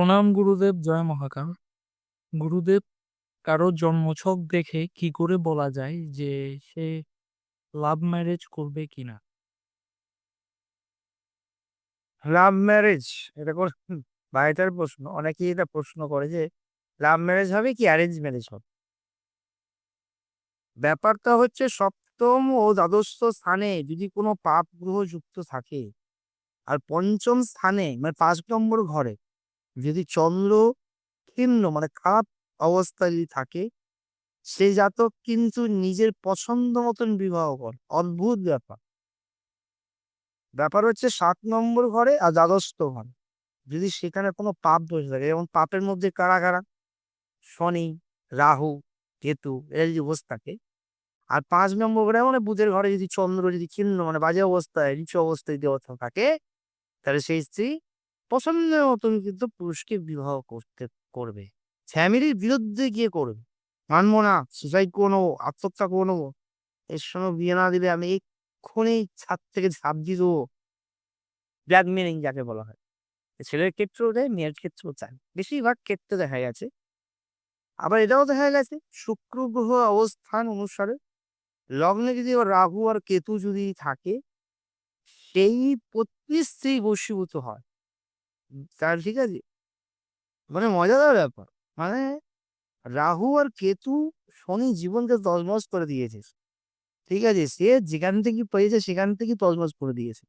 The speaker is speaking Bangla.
প্রণাম গুরুদেব, জয় মহাকাল। গুরুদেব, কারো জন্মছক দেখে কি করে বলা যায় যে সে লাভ ম্যারেজ করবে কিনা? লাভ ম্যারেজ, এটা কোন বাইরের প্রশ্ন? অনেকেই এটা প্রশ্ন করে যে লাভ ম্যারেজ হবে কি অ্যারেঞ্জ ম্যারেজ হবে। ব্যাপারটা হচ্ছে সপ্তম ও দ্বাদশ স্থানে যদি কোনো পাপ গ্রহ যুক্ত থাকে, আর পঞ্চম স্থানে মানে 5 নম্বর ঘরে যদি চন্দ্র ক্ষীণ মানে খারাপ অবস্থায় যদি থাকে, সেই জাতক কিন্তু নিজের পছন্দ মতন বিবাহ করে। অদ্ভুত ব্যাপার। ব্যাপার হচ্ছে 7 নম্বর ঘরে আর দ্বাদশ ঘরে যদি সেখানে কোনো পাপ বসে থাকে, যেমন পাপের মধ্যে কারা কারা? শনি, রাহু, কেতু, এরা যদি বসে থাকে, আর 5 নম্বর ঘরে মানে বুধের ঘরে যদি চন্দ্র যদি ক্ষীণ মানে বাজে অবস্থায় নিচু অবস্থায় দেবতা থাকে, তাহলে সেই স্ত্রী পছন্দের মতন কিন্তু পুরুষকে বিবাহ করবে। ফ্যামিলির বিরুদ্ধে গিয়ে করবে। মানবো না, সুসাইড করে নেবো, আত্মহত্যা করে নেবো, এর সঙ্গে বিয়ে না দিলে আমি এক্ষুনি ছাদ থেকে ঝাঁপ দিয়ে দেবো। ব্ল্যাকমেলিং যাকে বলা হয়। ছেলের ক্ষেত্রেও দেয়, মেয়ের ক্ষেত্রেও চায়, বেশিরভাগ ক্ষেত্রে দেখা গেছে। আবার এটাও দেখা গেছে শুক্র গ্রহ অবস্থান অনুসারে লগ্নে যদি আবার রাহু আর কেতু যদি থাকে, সেই পত্নী স্ত্রী বশীভূত হয়। তার ঠিক আছে, মানে মজাদার ব্যাপার। মানে রাহু আর কেতু শনি জীবনকে তছনছ করে দিয়েছে। ঠিক আছে, সে যেখান থেকে পেয়েছে সেখান থেকে তছনছ করে দিয়েছে।